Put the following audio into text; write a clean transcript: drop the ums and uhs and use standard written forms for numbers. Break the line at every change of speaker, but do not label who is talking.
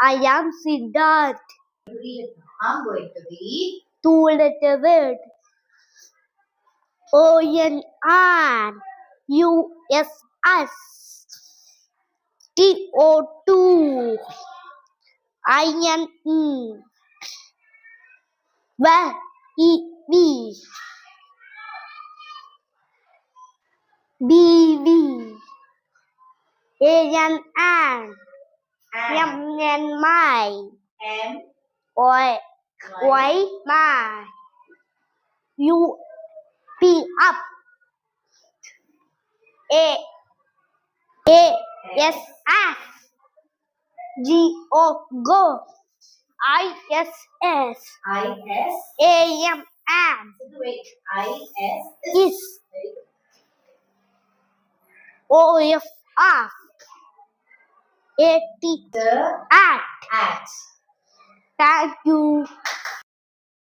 I am Siddharth.
I'm going to read
Two-letter word. ONRUSS. TO2. INE. VEB. BV. ANN. My.
M
Y. My. UP. Up. ASS. Go. ISS.
IS.
AM.
Wait. IS
Is. OF. AT.
the
At.
at.
Thank you.